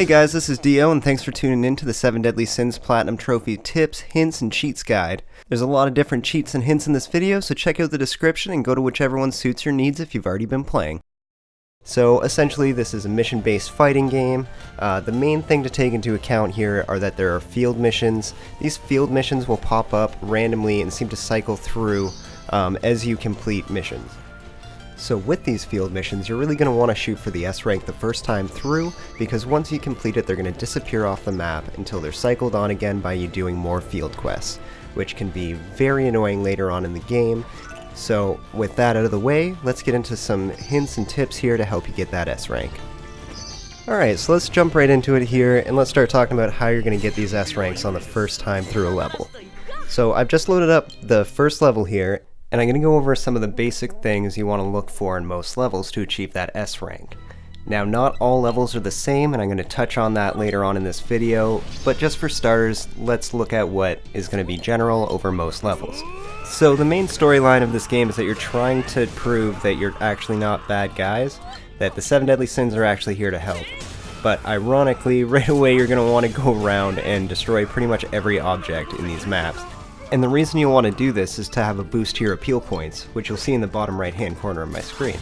Hey guys, this is Dio, and thanks for tuning in to the 7 Deadly Sins Platinum Trophy Tips, Hints, and Cheats Guide. There's a lot of different cheats and hints in this video, so check out the description and go to whichever one suits your needs if you've already been playing. So essentially this is a mission-based fighting game. The main thing to take into account here are that there are field missions. These field missions will pop up randomly and seem to cycle through as you complete missions. So with these field missions, you're really going to want to shoot for the S rank the first time through, because once you complete it, they're going to disappear off the map until they're cycled on again by you doing more field quests, which can be very annoying later on in the game. So with that out of the way, let's get into some hints and tips here to help you get that S rank. Alright, so let's jump right into it here, and let's start talking about how you're going to get these S ranks on the first time through a level. So I've just loaded up the first level here, and I'm going to go over some of the basic things you want to look for in most levels to achieve that S rank. Now, not all levels are the same, and I'm going to touch on that later on in this video, but just for starters, let's look at what is going to be general over most levels. So the main storyline of this game is that you're trying to prove that you're actually not bad guys, that the 7 Deadly Sins are actually here to help. But ironically, right away you're going to want to go around and destroy pretty much every object in these maps. And the reason you'll want to do this is to have a boost to your appeal points, which you'll see in the bottom right hand corner of my screen.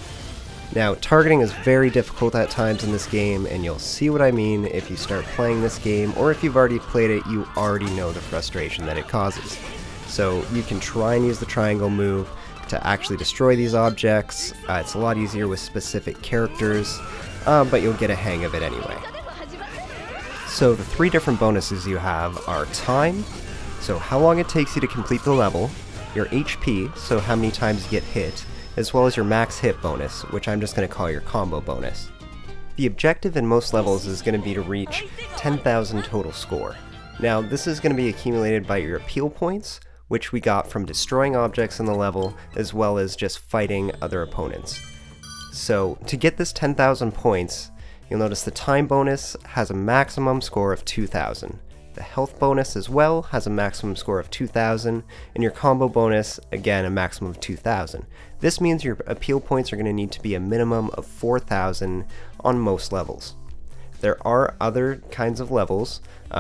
Now, targeting is very difficult at times in this game, and you'll see what I mean if you start playing this game, or if you've already played it, you already know the frustration that it causes. So you can try and use the triangle move to actually destroy these objects. It's a lot easier with specific characters, but you'll get a hang of it anyway. So the three different bonuses you have are time, so how long it takes you to complete the level, your HP, so how many times you get hit, as well as your max hit bonus, which I'm just going to call your combo bonus. The objective in most levels is going to be to reach 10,000 total score. Now this is going to be accumulated by your appeal points, which we got from destroying objects in the level, as well as just fighting other opponents. So to get this 10,000 points, you'll notice the time bonus has a maximum score of 2,000. The health bonus as well has a maximum score of 2,000, and your combo bonus, again, a maximum of 2,000. This means your appeal points are going to need to be a minimum of 4,000 on most levels. There are other kinds of levels,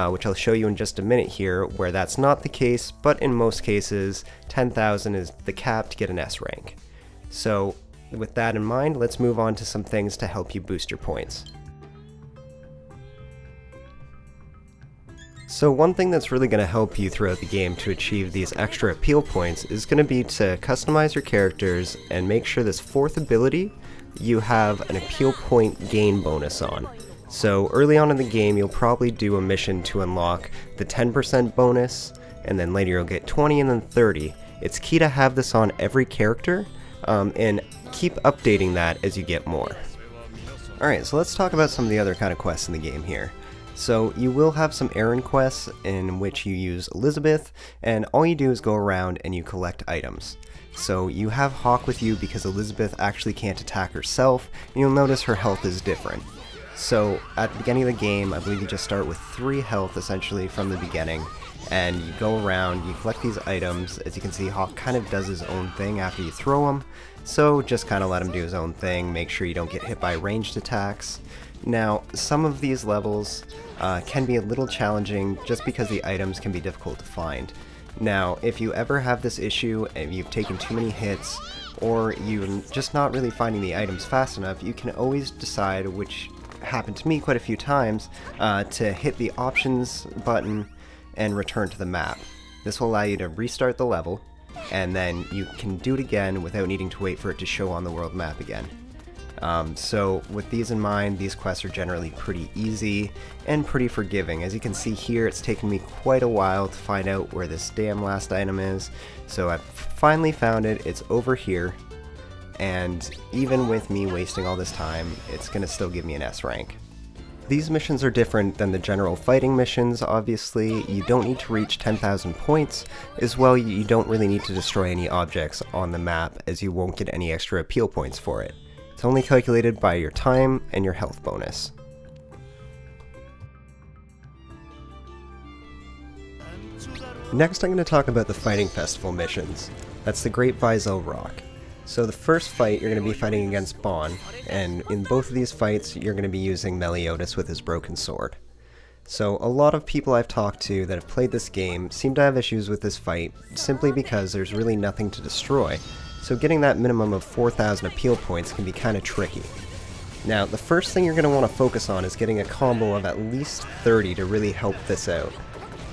which I'll show you in just a minute here, where that's not the case, but in most cases, 10,000 is the cap to get an S rank. So with that in mind, let's move on to some things to help you boost your points. So one thing that's really going to help you throughout the game to achieve these extra appeal points is going to be to customize your characters and make sure this fourth ability you have an appeal point gain bonus on. So early on in the game you'll probably do a mission to unlock the 10% bonus, and then later you'll get 20 and then 30. It's key to have this on every character, and keep updating that as you get more. Alright, so let's talk about some of the other kind of quests in the game here. So you will have some errand quests in which you use Elizabeth, and all you do is go around and you collect items. So you have Hawk with you because Elizabeth actually can't attack herself, and you'll notice her health is different. So at the beginning of the game, I believe you just start with 3 health essentially from the beginning, and you go around, you collect these items. As you can see, Hawk kind of does his own thing after you throw him, so just kind of let him do his own thing, make sure you don't get hit by ranged attacks. Now, some of these levels can be a little challenging just because the items can be difficult to find. Now, if you ever have this issue and you've taken too many hits, or you're just not really finding the items fast enough, you can always decide, which happened to me quite a few times, to hit the options button and return to the map. This will allow you to restart the level, and then you can do it again without needing to wait for it to show on the world map again. So with these in mind, these quests are generally pretty easy and pretty forgiving. As you can see here, it's taken me quite a while to find out where this damn last item is. So I've finally found it. It's over here, and even with me wasting all this time, it's going to still give me an S rank. These missions are different than the general fighting missions, obviously. You don't need to reach 10,000 points. As well, you don't really need to destroy any objects on the map, as you won't get any extra appeal points for it. It's only calculated by your time and your health bonus. Next I'm going to talk about the Fighting Festival missions. That's the Great Vaizel Rock. So the first fight, you're going to be fighting against Bon, and in both of these fights, you're going to be using Meliodas with his broken sword. So a lot of people I've talked to that have played this game seem to have issues with this fight, simply because there's really nothing to destroy, so getting that minimum of 4,000 appeal points can be kinda tricky. Now, the first thing you're going to want to focus on is getting a combo of at least 30 to really help this out.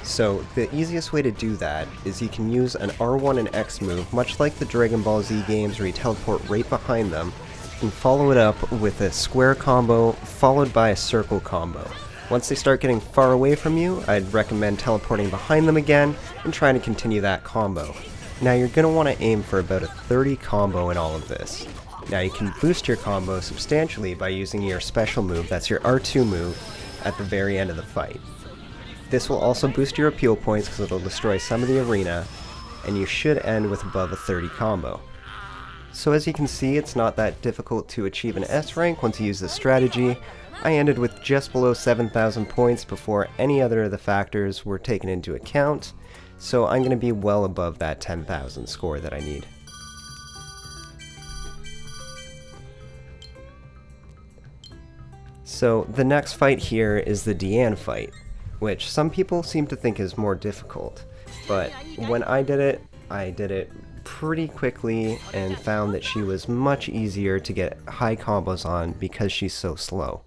So the easiest way to do that is you can use an R1 and X move, much like the Dragon Ball Z games where you teleport right behind them, and follow it up with a square combo followed by a circle combo. Once they start getting far away from you, I'd recommend teleporting behind them again and trying to continue that combo. Now you're going to want to aim for about a 30 combo in all of this. Now you can boost your combo substantially by using your special move, that's your R2 move, at the very end of the fight. This will also boost your appeal points because it'll destroy some of the arena, and you should end with above a 30 combo. So as you can see, it's not that difficult to achieve an S rank once you use this strategy. I ended with just below 7,000 points before any other of the factors were taken into account, so I'm going to be well above that 10,000 score that I need. So the next fight here is the Deorain fight, which some people seem to think is more difficult, but when I did it pretty quickly and found that she was much easier to get high combos on because she's so slow.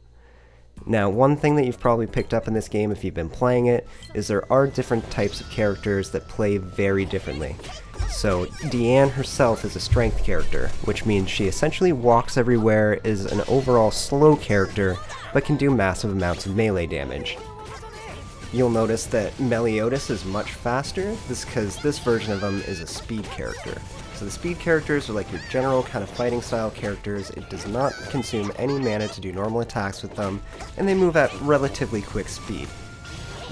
Now, one thing that you've probably picked up in this game if you've been playing it is there are different types of characters that play very differently. So Deorain herself is a strength character, which means she essentially walks everywhere, is an overall slow character, but can do massive amounts of melee damage. You'll notice that Meliodas is much faster, this because this version of him is a speed character. So the speed characters are like your general kind of fighting style characters. It does not consume any mana to do normal attacks with them, and they move at relatively quick speed.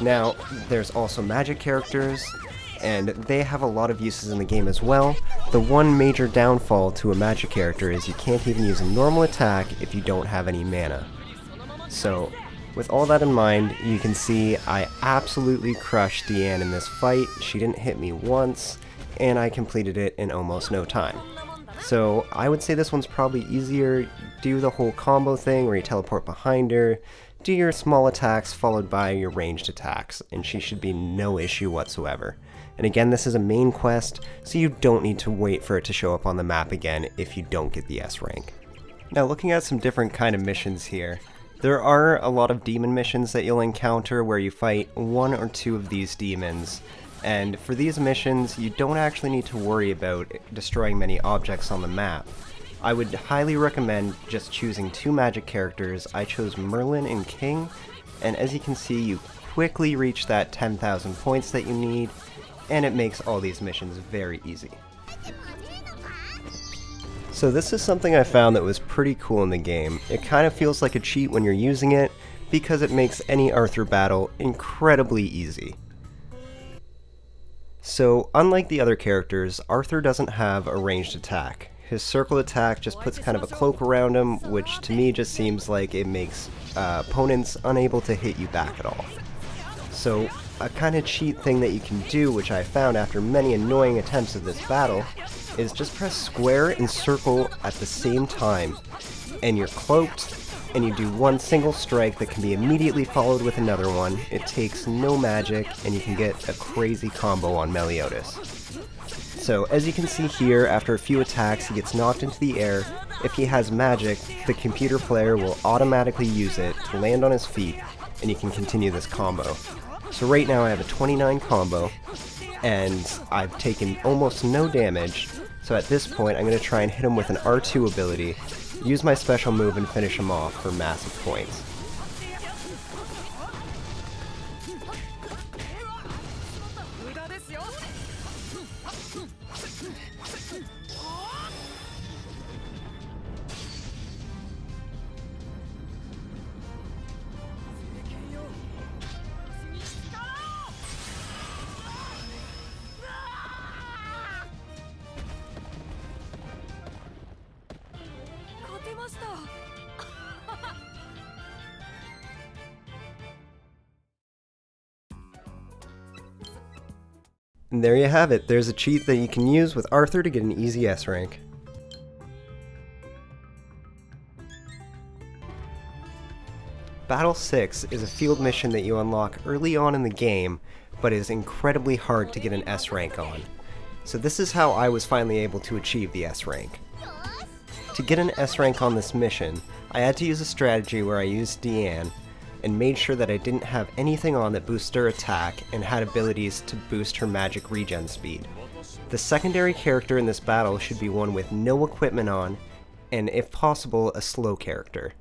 Now, there's also magic characters, and they have a lot of uses in the game as well. The one major downfall to a magic character is you can't even use a normal attack if you don't have any mana. So, with all that in mind, you can see I absolutely crushed Deorain in this fight. She didn't hit me once, and I completed it in almost no time. So I would say this one's probably easier. Do the whole combo thing where you teleport behind her, do your small attacks followed by your ranged attacks, and she should be no issue whatsoever. And again, this is a main quest, so you don't need to wait for it to show up on the map again if you don't get the S rank. Now, looking at some different kind of missions here, there are a lot of demon missions that you'll encounter where you fight one or two of these demons, and for these missions you don't actually need to worry about destroying many objects on the map. I would highly recommend just choosing two magic characters. I chose Merlin and King, and as you can see, you quickly reach that 10,000 points that you need, and it makes all these missions very easy. So this is something I found that was pretty cool in the game. It kind of feels like a cheat when you're using it, because it makes any Arthur battle incredibly easy. So unlike the other characters, Arthur doesn't have a ranged attack. His circle attack just puts kind of a cloak around him, which to me just seems like it makes opponents unable to hit you back at all. So a kind of cheat thing that you can do, which I found after many annoying attempts of this battle, is just press square and circle at the same time, and you're cloaked, and you do one single strike that can be immediately followed with another one. It takes no magic, and you can get a crazy combo on Meliodas. So as you can see here, after a few attacks he gets knocked into the air. If he has magic, the computer player will automatically use it to land on his feet, and you can continue this combo. So right now I have a 29 combo, and I've taken almost no damage, so at this point I'm going to try and hit him with an R2 ability, use my special move and finish him off for massive points. And there you have it, there's a cheat that you can use with Arthur to get an easy S rank. Battle 6 is a field mission that you unlock early on in the game, but is incredibly hard to get an S rank on. So this is how I was finally able to achieve the S rank. To get an S rank on this mission, I had to use a strategy where I used Deorain and made sure that I didn't have anything on that boosted her attack and had abilities to boost her magic regen speed. The secondary character in this battle should be one with no equipment on, and if possible, a slow character.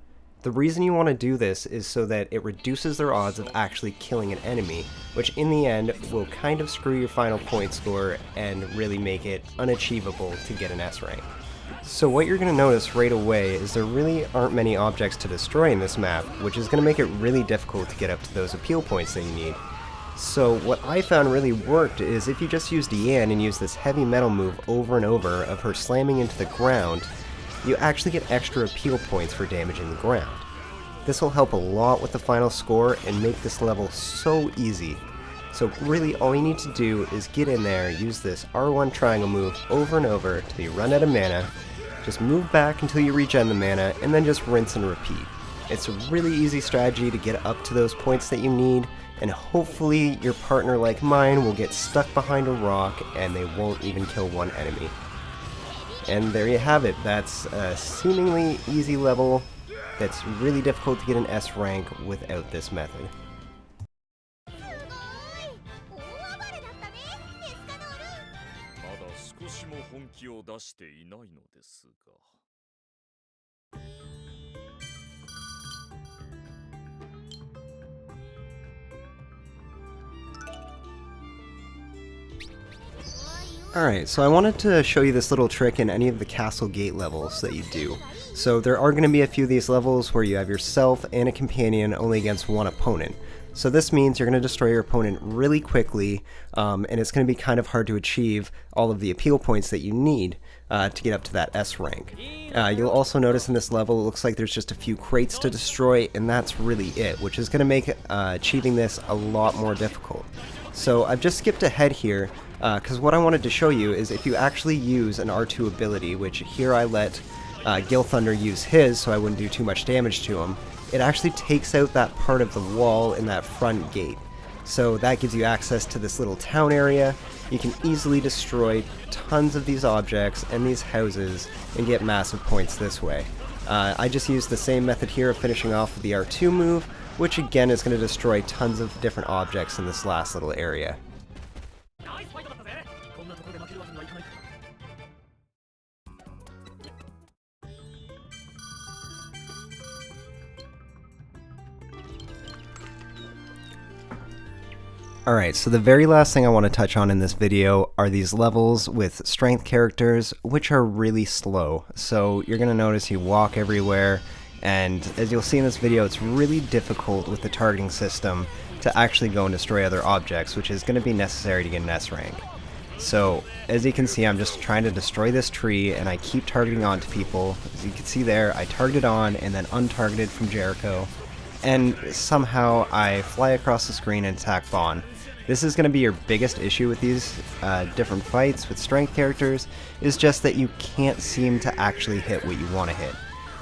The reason you want to do this is so that it reduces their odds of actually killing an enemy, which in the end will kind of screw your final point score and really make it unachievable to get an S rank. So what you're going to notice right away is there really aren't many objects to destroy in this map, which is going to make it really difficult to get up to those appeal points that you need. So what I found really worked is if you just use Deorain and use this heavy metal move over and over of her slamming into the ground, you actually get extra appeal points for damaging the ground. This will help a lot with the final score and make this level so easy. So really all you need to do is get in there, use this R1 triangle move over and over till you run out of mana, just move back until you regen the mana, and then just rinse and repeat. It's a really easy strategy to get up to those points that you need, and hopefully your partner like mine will get stuck behind a rock and they won't even kill one enemy. And there you have it, that's a seemingly easy level that's really difficult to get an S rank without this method. Alright, so I wanted to show you this little trick in any of the castle gate levels that you do. So there are going to be a few of these levels where you have yourself and a companion only against one opponent. So this means you're going to destroy your opponent really quickly, and it's going to be kind of hard to achieve all of the appeal points that you need to get up to that S rank. You'll also notice in this level it looks like there's just a few crates to destroy, and that's really it, which is going to make achieving this a lot more difficult. So I've just skipped ahead here, because what I wanted to show you is if you actually use an R2 ability, which here I let Gil Thunder use his so I wouldn't do too much damage to him, it actually takes out that part of the wall in that front gate. So that gives you access to this little town area. You can easily destroy tons of these objects and these houses and get massive points this way. I just used the same method here of finishing off with the R2 move, which again is going to destroy tons of different objects in this last little area. Alright, so the very last thing I want to touch on in this video are these levels with strength characters, which are really slow. So you're going to notice you walk everywhere, and as you'll see in this video, it's really difficult with the targeting system to actually go and destroy other objects, which is going to be necessary to get an S rank. So, as you can see, I'm just trying to destroy this tree, and I keep targeting onto people. As you can see there, I targeted on and then untargeted from Jericho, and somehow I fly across the screen and attack Vaughn. This is going to be your biggest issue with these different fights with strength characters, is just that you can't seem to actually hit what you want to hit.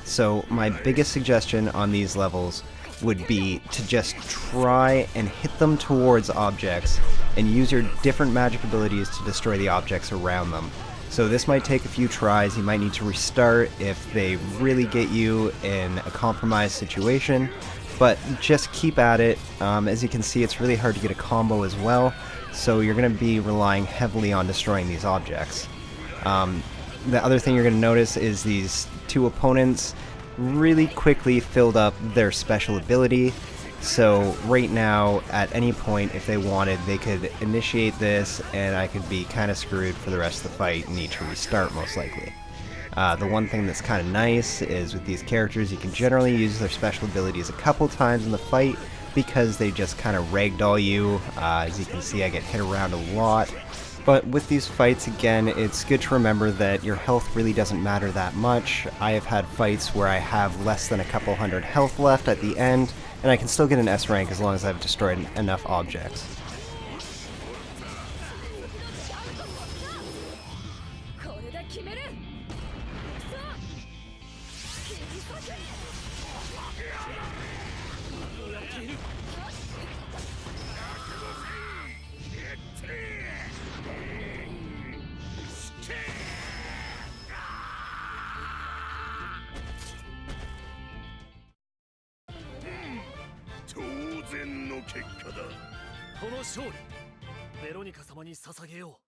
So my biggest suggestion on these levels would be to just try and hit them towards objects and use your different magic abilities to destroy the objects around them. So this might take a few tries, you might need to restart if they really get you in a compromised situation, but just keep at it. As you can see, it's really hard to get a combo as well, so you're going to be relying heavily on destroying these objects. The other thing you're going to notice is these two opponents really quickly filled up their special ability. So right now, at any point, if they wanted, they could initiate this, and I could be kind of screwed for the rest of the fight and need to restart most likely. The one thing that's kind of nice is with these characters, you can generally use their special abilities a couple times in the fight because they just kind of ragdoll you. As you can see, I get hit around a lot. But with these fights, again, it's good to remember that your health really doesn't matter that much. I have had fights where I have less than a couple hundred health left at the end, and I can still get an S rank as long as I've destroyed enough objects. この勝利ベロニカ様に捧げよう。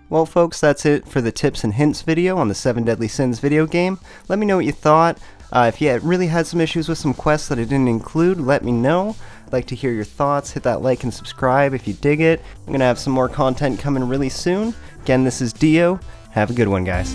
Well folks, that's it for the tips and hints video on the 7 Deadly Sins video game. Let me know what you thought. If you really had some issues with some quests that I didn't include, let me know. I'd like to hear your thoughts. Hit that like and subscribe if you dig it. I'm going to have some more content coming really soon. Again, this is Dio. Have a good one, guys.